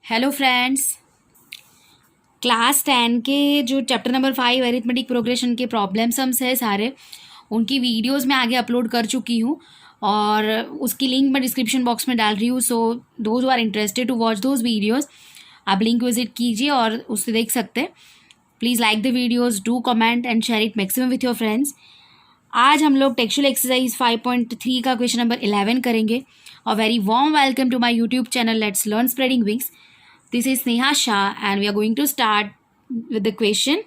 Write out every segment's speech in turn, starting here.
Hello friends, class 10 के जो chapter number 5 arithmetic progression के प्रॉब्लम सम्स है सारे, उनकी वीडियोस मैं आगे अपलोड कर चुकी हूँ और उसकी लिंक मैं डिस्क्रिप्शन बॉक्स में डाल रही हूँ। So those are interested to watch those videos, आप लिंक विजिट कीजिए और उससे देख सकते हैं। Please like the videos, do comment and share it maximum with your friends. आज हम लोग टेक्सचुअल एक्सरसाइज 5.3 का क्वेश्चन नंबर 11 करेंगे। और very warm welcome to my YouTube channel let's learn spreading wings. This is Sneha Shah and we are going to start with the question.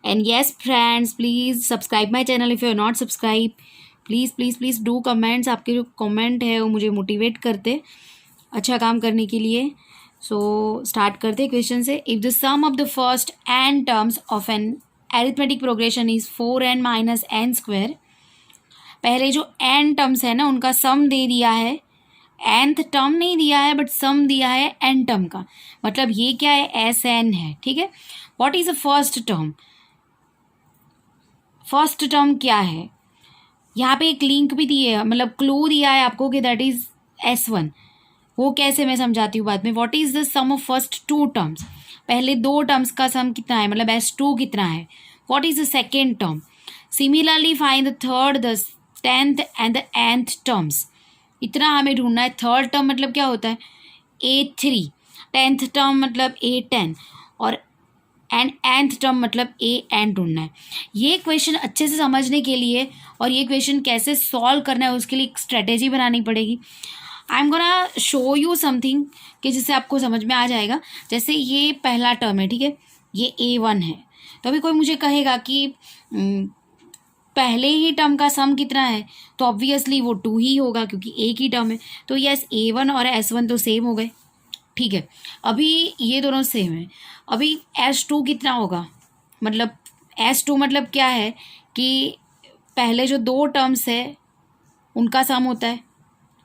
And yes friends, please subscribe my channel if you are not subscribed. Please do comments. आपके जो comment है वो मुझे motivate करते अच्छा काम करने के लिए। So start करते क्वेश्चन से। If the sum of the first n terms of an arithmetic progression is 4n minus n square, पहले जो n terms है ना उनका sum दे दिया है, nth टर्म नहीं दिया है बट सम दिया है n टर्म का, मतलब ये क्या है, एस एन है। ठीक है, what is the first term? First term क्या है? यहाँ पे एक लिंक भी दी है, मतलब क्लू दिया है आपको कि दैट इज S1। वो कैसे मैं समझाती हूँ बाद में। What is the sum of first two terms? पहले दो टर्म्स का सम कितना है, मतलब S2 कितना है। What is the second term? Similarly find the third, the 10th and the nth terms. इतना हमें ढूंढना है। थर्ड टर्म मतलब क्या होता है, A3, 10th टर्म मतलब A10 और nth टर्म मतलब AN ढूंढना है। ये क्वेश्चन अच्छे से समझने के लिए और ये क्वेश्चन कैसे सॉल्व करना है उसके लिए एक स्ट्रेटेजी बनानी पड़ेगी। I am gonna show you something कि जिससे आपको समझ में आ जाएगा। जैसे ये पहला टर्म है, ठीक है, ये A1 है, तो अभी कोई मुझे कहेगा कि पहले ही टर्म का सम कितना है, तो ऑब्वियसली वो 2 ही होगा क्योंकि एक ही टर्म है। तो यस, A1 और S1 तो सेम हो गए। ठीक है, अभी ये दोनों सेम है। अभी S2 कितना होगा, मतलब S2 मतलब क्या है कि पहले जो दो टर्म्स है उनका सम होता है,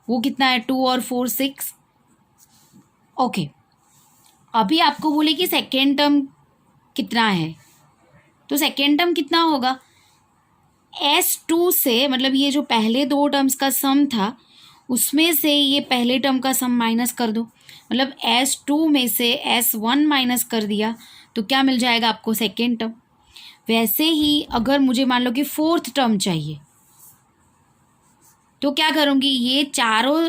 वो कितना है, 2 और 4 6। ओके, अभी आपको बोले कि सेकेंड टर्म कितना है, तो सेकेंड टर्म कितना होगा, S2 से, मतलब ये जो पहले दो टर्म्स का सम था उसमें से ये पहले टर्म का सम माइनस कर दो, मतलब S2 में से S1 माइनस कर दिया तो क्या मिल जाएगा आपको, सेकेंड टर्म। वैसे ही अगर मुझे मान लो कि फोर्थ टर्म चाहिए तो क्या करूँगी, ये चारों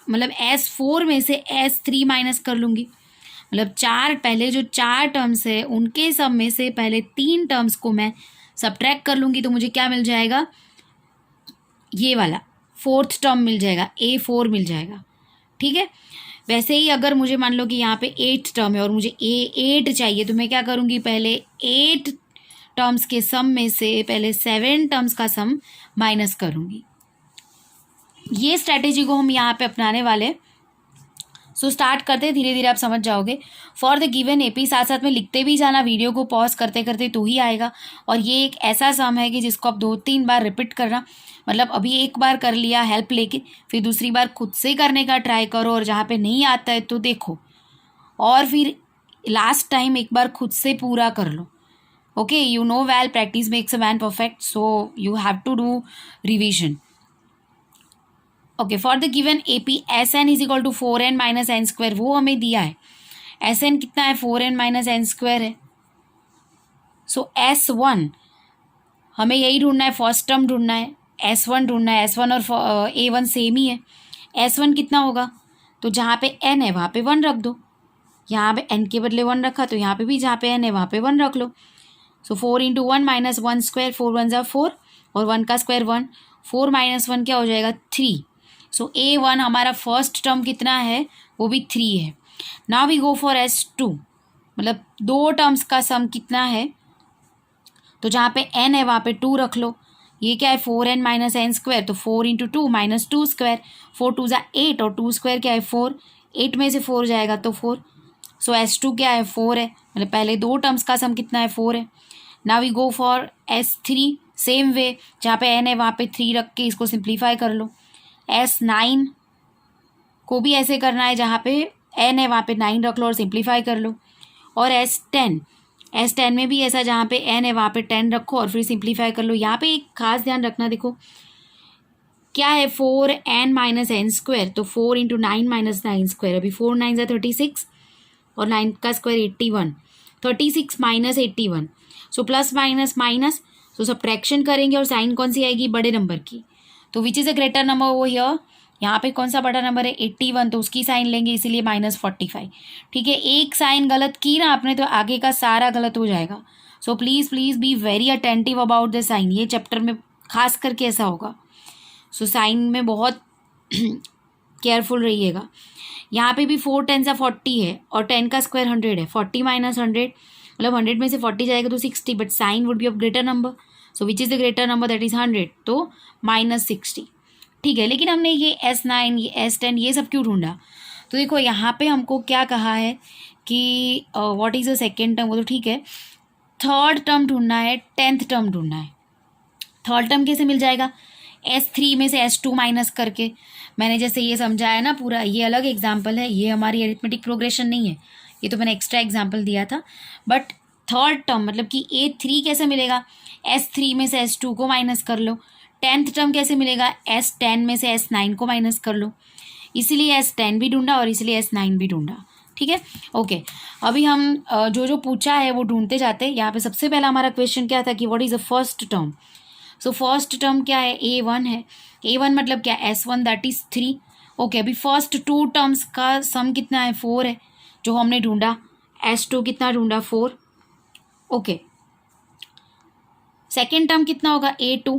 मतलब S4 में से S3 माइनस कर लूँगी, मतलब पहले जो चार टर्म्स है उनके सम में से पहले 3 टर्म्स को मैं सबट्रैक्ट कर लूँगी, तो मुझे क्या मिल जाएगा, ये वाला फोर्थ टर्म मिल जाएगा, A4 मिल जाएगा। ठीक है, वैसे ही अगर मुझे मान लो कि यहाँ पे 8 टर्म है और मुझे A8 चाहिए, तो मैं क्या करूँगी, पहले 8 टर्म्स के सम में से पहले 7 टर्म्स का सम माइनस करूँगी। ये स्ट्रैटेजी को हम यहाँ पे अपनाने वाले। सो स्टार्ट करते हैं, धीरे धीरे आप समझ जाओगे। फॉर द गिवन AP, साथ साथ में लिखते भी जाना, वीडियो को पॉज करते करते तो ही आएगा। और ये एक ऐसा सम है कि जिसको आप 2-3 बार रिपीट करना, मतलब अभी एक बार कर लिया हेल्प लेके, फिर दूसरी बार खुद से करने का ट्राई करो, और जहाँ पे नहीं आता है तो देखो, और फिर लास्ट टाइम एक बार खुद से पूरा कर लो। Okay, you know well practice makes a man perfect, so you have to do revision. Okay, for the given AP SN is equal to 4n minus N square, वो हमें दिया है। SN कितना है, 4n माइनस एन स्क्वायर है। सो S1 हमें यही ढूंढना है, फर्स्ट टर्म ढूंढना है, S1 ढूंढना है। S1 और A1 सेम ही है। S1 कितना होगा, तो जहाँ पे n है वहाँ पे 1 रख दो, यहाँ पे n के बदले 1 रखा तो यहाँ पे भी जहाँ पे n है वहाँ पे 1 रख लो। सो 4 इंटू 1 माइनस 1 स्क्वायर, 4 1 ज़ा 4 और 1 का स्क्वायर 1, 4 माइनस 1 क्या हो जाएगा, 3। सो A1 हमारा फर्स्ट टर्म कितना है, वो भी 3 है। Now we go for S2, मतलब दो टर्म्स का सम कितना है, तो जहाँ पे n है वहाँ पे 2 रख लो। ये क्या है, 4n माइनस एन स्क्वायर, तो 4 इंटू 2 माइनस 2 स्क्वायर, 4 2 ज़ा 8 और 2 स्क्वायर क्या है, 4, 8 में से 4 जाएगा तो 4। सो S2 क्या है, 4 है, मतलब पहले दो टर्म्स का सम कितना है, 4 है। Now we go for S3, same way, जहाँ पे n है वहाँ पे 3 रख के इसको सिंप्लीफाई कर लो। S9 को भी ऐसे करना है, जहाँ पे n है वहाँ पे 9 रख लो और सिंप्लीफाई कर लो। और S10 में भी ऐसा, जहाँ पे n है वहाँ पे 10 रखो और फिर सिंप्लीफाई कर लो। यहाँ पे एक खास ध्यान रखना, देखो क्या है 4n माइनस एन स्क्वायर, तो 4 इंटू 9 माइनस 9 स्क्वायर, अभी 4 9 36 और 9 का square 81, 36 minus 81, so plus minus minus, so subtraction करेंगे और साइन कौन सी आएगी, बड़े नंबर की। तो which is a greater number वो हियर, यहाँ पे कौन सा बड़ा नंबर है 81, तो उसकी साइन लेंगे, इसीलिए -45। ठीक है, एक साइन गलत की ना आपने तो आगे का सारा गलत हो जाएगा। So please please be very attentive about the sign, ये चैप्टर में खास करके ऐसा होगा। सो साइन में बहुत केयरफुल रहिएगा। यहाँ पे भी 4 10 40 है और 10 का स्क्वायर 100 है, 40 माइनस 100 मतलब 100 में से 40 जाएगा तो 60, but sign would be of greater number, so which is the greater number, that is 100, तो -60। ठीक है, लेकिन हमने ये S9 ये S10 ये सब क्यों ढूंढा, तो देखो यहाँ पे हमको क्या कहा है कि what is the second term, वो तो ठीक है, थर्ड टर्म ढूंढना है, 10th टर्म ढूंढना है। थर्ड टर्म कैसे मिल जाएगा, S3 में से S2 माइनस करके, मैंने जैसे ये समझाया ना पूरा, ये अलग एग्जाम्पल है, ये हमारी अरिथमेटिक प्रोग्रेशन नहीं है, ये तो मैंने एक्स्ट्रा एग्जाम्पल दिया था। बट थर्ड टर्म मतलब कि A3 कैसे मिलेगा, S3 में से S2 को माइनस कर लो। 10th टर्म कैसे मिलेगा, S10 में से S9 को माइनस कर लो, इसीलिए S10 भी ढूंढा और इसीलिए S9 भी ढूंढा। ठीक है, ओके। अभी हम जो जो पूछा है वो ढूंढते जाते हैं। यहाँ पे सबसे पहला हमारा क्वेश्चन क्या था कि what is the first term, so first term क्या है, A1 है, A1 मतलब क्या, S1 दैट इज 3। ओके, अभी फर्स्ट 2 टर्म्स का सम कितना है, 4 है जो हमने ढूंढा, S2 कितना ढूंढा, 4। ओके, सेकेंड टर्म कितना होगा, A2,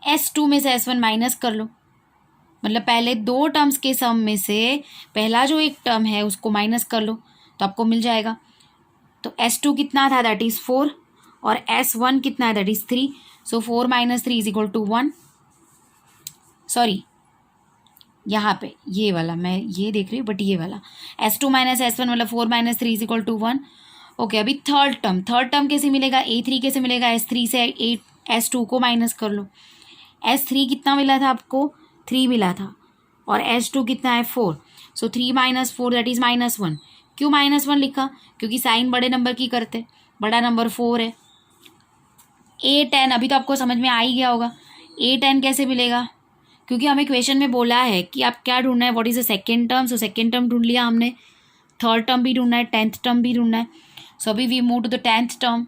S2 में से S1 माइनस कर लो, मतलब पहले 2 टर्म्स के सम में से पहला जो एक टर्म है उसको माइनस कर लो तो आपको मिल जाएगा। तो S2 कितना था, दैट इज़ 4, और S1 कितना है, that is 3, so 4 minus 3 is equal to 1। Sorry, यहाँ पे ये वाला मैं ये देख रही हूँ, बट ये वाला S2 माइनस S1 मतलब 4 minus 3 is equal to 1। Okay, अभी थर्ड टर्म कैसे मिलेगा, A3 कैसे मिलेगा, S3 से S2 को माइनस कर लो। S3 कितना मिला था आपको, 3 मिला था, और S2 कितना है, 4, सो 3 माइनस 4 दैट इज़ -1। क्यों -1 लिखा, क्योंकि साइन बड़े नंबर की करते, बड़ा नंबर 4 है। A10 अभी तो आपको समझ में आ ही गया होगा, A10 कैसे मिलेगा, क्योंकि हमें क्वेश्चन में बोला है कि आप क्या ढूंढना है, what is the second term, so second term ढूंढ लिया हमने, थर्ड टर्म भी ढूंढना है, 10th टर्म भी ढूंढना है। सो अभी we move to the 10th term.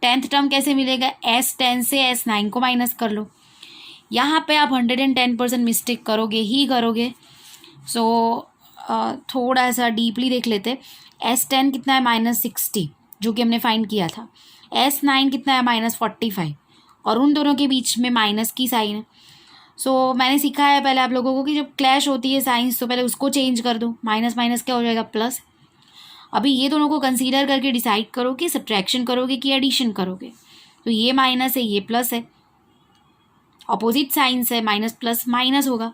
10th term कैसे मिलेगा, S10 से S9 को माइनस कर लो। यहाँ पे आप 110% मिस्टेक करोगे ही करोगे, सो थोड़ा सा डीपली देख लेते। S10 कितना है, -60 जो कि हमने फाइंड किया था, S9 कितना है, -45, और उन दोनों के बीच में माइनस की साइन है। सो मैंने सीखा है पहले आप लोगों को कि जब क्लैश होती है साइंस तो पहले उसको चेंज कर दो, माइनस माइनस क्या हो जाएगा, प्लस। अभी ये दोनों को कंसीडर करके डिसाइड करो कि सब्ट्रैक्शन करोगे कि एडिशन करोगे। तो ये माइनस है, ये प्लस है, ऑपोजिट साइंस है, माइनस प्लस माइनस होगा,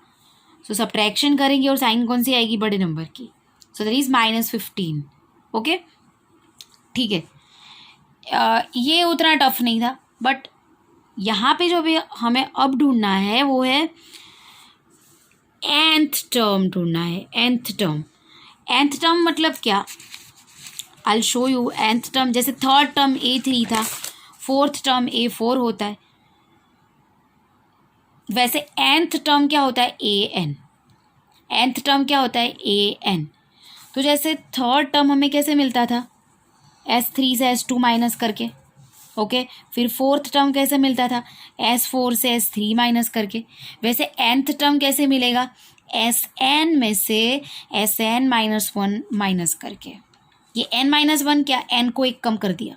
सो सब्ट्रैक्शन करेंगे और साइन कौन सी आएगी, बड़े नंबर की, सो दैट इज़ -15। ओके, ठीक है, ये उतना टफ नहीं था, बट यहाँ पे जो भी हमें अब ढूंढना है वो है nth टर्म ढूंढना है। nth टर्म मतलब क्या, I show you. nth term जैसे थर्ड टर्म A3 था, फोर्थ टर्म A4 होता है, वैसे nth टर्म क्या होता है, an। nth टर्म क्या होता है, an। तो जैसे थर्ड टर्म हमें कैसे मिलता था, S3 से S2 माइनस करके, ओके। फिर फोर्थ टर्म कैसे मिलता था, S4 से S3 माइनस करके। वैसे nth टर्म कैसे मिलेगा, Sn में से Sn -1 माइनस करके। ये n-1 क्या, n को एक कम कर दिया,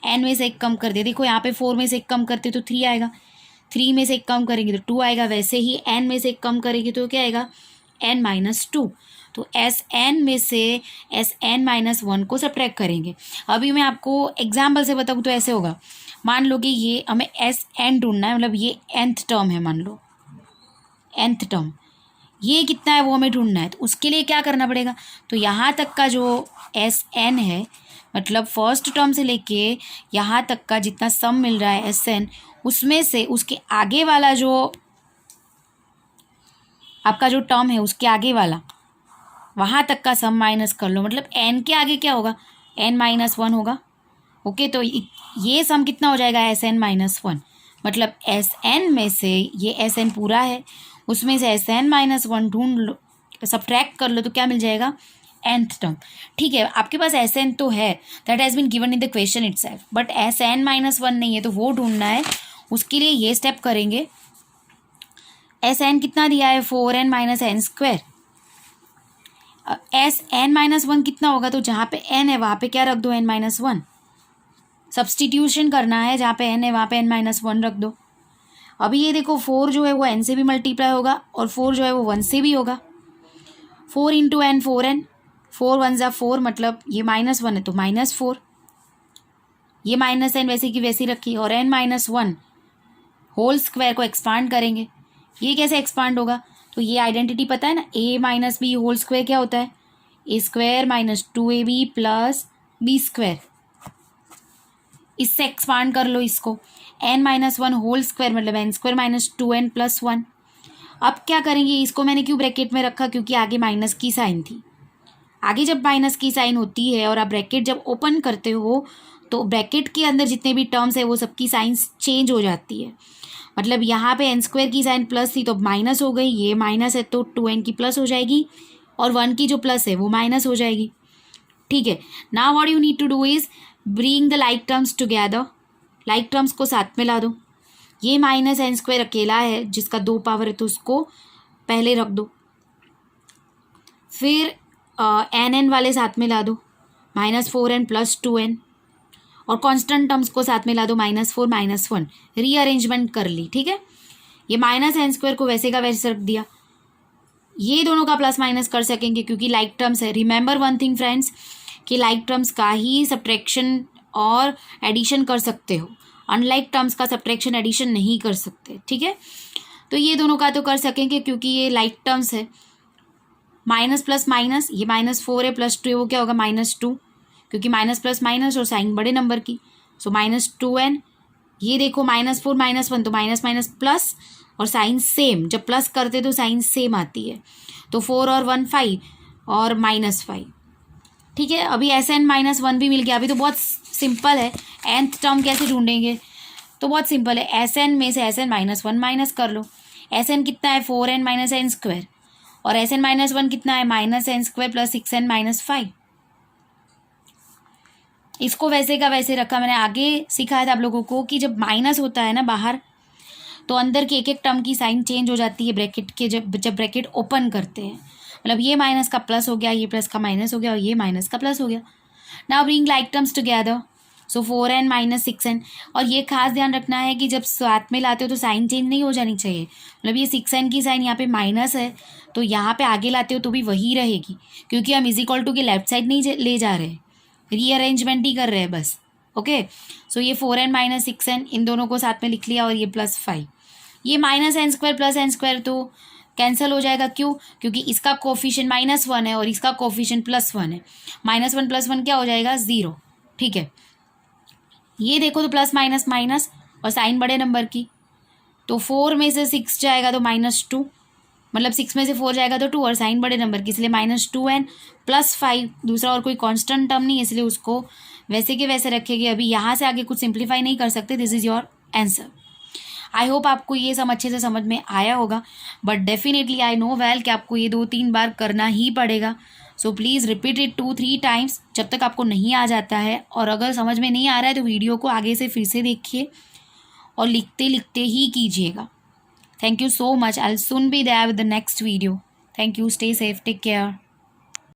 n में से एक कम कर दिया। देखो यहाँ पे 4 में से एक कम करते तो 3 आएगा, 3 में से एक कम करेंगे तो 2 आएगा, वैसे ही n में से एक कम करेंगे तो क्या आएगा, n-2। तो Sn में से Sn-1 को सब्ट्रैक्ट करेंगे। अभी मैं आपको एग्जाम्पल से बताऊँ तो ऐसे होगा, मान लो कि ये हमें Sn ढूंढना है, मतलब ये nth टर्म है, मान लो nth टर्म, ये कितना है वो हमें ढूंढना है। तो उसके लिए क्या करना पड़ेगा, तो यहाँ तक का जो Sn है, मतलब फर्स्ट टर्म से लेके यहाँ तक का जितना सम मिल रहा है Sn, उसमें से उसके आगे वाला जो आपका जो टर्म है उसके आगे वाला, वहाँ तक का सम माइनस कर लो, मतलब n के आगे क्या होगा, n-1 होगा। ओके, तो ये सम कितना हो जाएगा, Sn-1, मतलब एस एन में से ये एस एन पूरा है, उसमें से एस एन माइनस वन ढूंढ लो, सब्ट्रैक्ट कर लो तो क्या मिल जाएगा, nth टर्म। ठीक है, आपके पास एस एन तो है, that has been given in the question itself, but S N minus one नहीं है तो वो ढूंढना है। उसके लिए ये स्टेप करेंगे। एस एन कितना दिया है, 4n minus N square. S N minus one कितना होगा, तो जहाँ पे n है वहाँ पे क्या रख दो, n माइनस वन। सब्सटीट्यूशन करना है, जहाँ पे n है वहाँ पे n माइनस वन रख दो। अभी ये देखो 4 जो है वो n से भी मल्टीप्लाई होगा और 4 जो है वो 1 से भी होगा। 4 इंटू एन 4n, 4 1 ज़ा 4, मतलब ये माइनस वन है तो माइनस 4, ये माइनस n वैसे की वैसी रखी, और n minus one whole square को एक्सपांड करेंगे। ये कैसे एक्सपांड होगा, तो ये आइडेंटिटी पता है ना, a minus b whole square क्या होता है, a square minus 2ab plus b square. इससे एक्सपांड कर लो इसको, n minus one whole square मतलब n square minus 2n plus one. अब क्या करेंगे, इसको मैंने क्यों ब्रैकेट में रखा, क्योंकि आगे माइनस की साइन थी। आगे जब माइनस की साइन होती है और आप ब्रैकेट जब ओपन करते हो तो ब्रैकेट के अंदर जितने भी टर्म्स है वो सबकी साइंस चेंज हो जाती है। मतलब यहाँ पे n स्क्वायर की साइन प्लस थी तो माइनस हो गई, ये माइनस है तो 2n की प्लस हो जाएगी, और 1 की जो प्लस है वो माइनस हो जाएगी। ठीक है, now what you need to do is bring the like terms together. Like terms को साथ में ला दो। ये माइनस एन स्क्वायर अकेला है जिसका 2 पावर है तो उसको पहले रख दो। फिर एन एन वाले साथ में ला दो, माइनस 4n प्लस 2n, और कांस्टेंट टर्म्स को साथ में ला दो, माइनस 4 माइनस 1। रीअरेंजमेंट कर ली। ठीक है, ये माइनस एन स्क्वायर को वैसे का वैसे रख दिया। ये दोनों का प्लस माइनस कर सकेंगे क्योंकि लाइक टर्म्स है। रिमेंबर वन थिंग फ्रेंड्स, कि लाइक टर्म्स का ही सब्ट्रैक्शन और एडिशन कर सकते हो, अनलाइक टर्म्स का सब्ट्रैक्शन एडिशन नहीं कर सकते। ठीक है, तो ये दोनों का तो कर सकेंगे क्योंकि ये लाइक टर्म्स है। माइनस प्लस माइनस, ये माइनस 4 है प्लस 2 है, वो क्या होगा, माइनस 2, क्योंकि माइनस प्लस माइनस और साइन बड़े नंबर की, सो माइनस 2n। ये देखो माइनस 4 माइनस 1 तो माइनस माइनस प्लस, और साइन सेम, जब प्लस करते तो साइन सेम आती है, तो 4 और 1 5 और माइनस 5। ठीक है, अभी एस एन माइनस वन भी मिल गया। अभी तो बहुत सिंपल है, nth टर्म कैसे ढूंढेंगे, तो बहुत सिंपल है, एस एन में से S N minus one minus कर लो। एस एन कितना है, 4n माइनस एन स्क्वायर, और एस एन माइनस वन कितना है, minus N square plus 6n minus 5। इसको वैसे का वैसे रखा। मैंने आगे सिखाया था आप लोगों को कि जब माइनस होता है ना बाहर, तो अंदर के एक एक टर्म की साइन चेंज हो जाती है ब्रैकेट के, जब ब्रैकेट ओपन करते हैं। मतलब ये माइनस का प्लस हो गया, ये प्लस का माइनस हो गया, और ये माइनस का प्लस हो गया। Now bring like terms together, so 4n minus 6n। और ये खास ध्यान रखना है कि जब साथ में लाते हो तो साइन चेंज नहीं हो जानी चाहिए। मतलब ये 6n की साइन यहाँ पे माइनस है तो यहाँ पे आगे लाते हो तो भी वही रहेगी, क्योंकि हम इज इक्वल टू के लेफ्ट साइड नहीं ले जा रहे, रीअरेंजमेंट ही कर रहे हैं बस। ओके, सो ये 4n माइनस 6n इन दोनों को साथ में लिख लिया, और ये प्लस 5। ये minus N square plus N square तो कैंसिल हो जाएगा, क्यों, क्योंकि इसका कोफिशिएंट माइनस 1 है और इसका कोफिशिएंट प्लस 1 है। माइनस 1 प्लस 1 क्या हो जाएगा, 0। ठीक है, ये देखो तो प्लस माइनस माइनस और साइन बड़े नंबर की, तो 4 में से 6 जाएगा तो माइनस 2, मतलब 6 में से 4 जाएगा तो 2, और साइन बड़े नंबर की, इसलिए माइनस 2n प्लस 5। दूसरा और कोई कांस्टेंट टर्म नहीं है, इसलिए उसको वैसे के वैसे रखेंगे। अभी यहाँ से आगे कुछ सिंप्लीफाई नहीं कर सकते। This is your answer. I hope आपको ये सब अच्छे से समझ में आया होगा, but definitely I know well कि आपको ये 2-3 बार करना ही पड़ेगा। So please repeat it 2-3 times जब तक आपको नहीं आ जाता है। और अगर समझ में नहीं आ रहा है तो वीडियो को आगे से फिर से देखिए और लिखते लिखते ही कीजिएगा। Thank you so much. I'll soon be there with the next video. Thank you. Stay safe. Take care.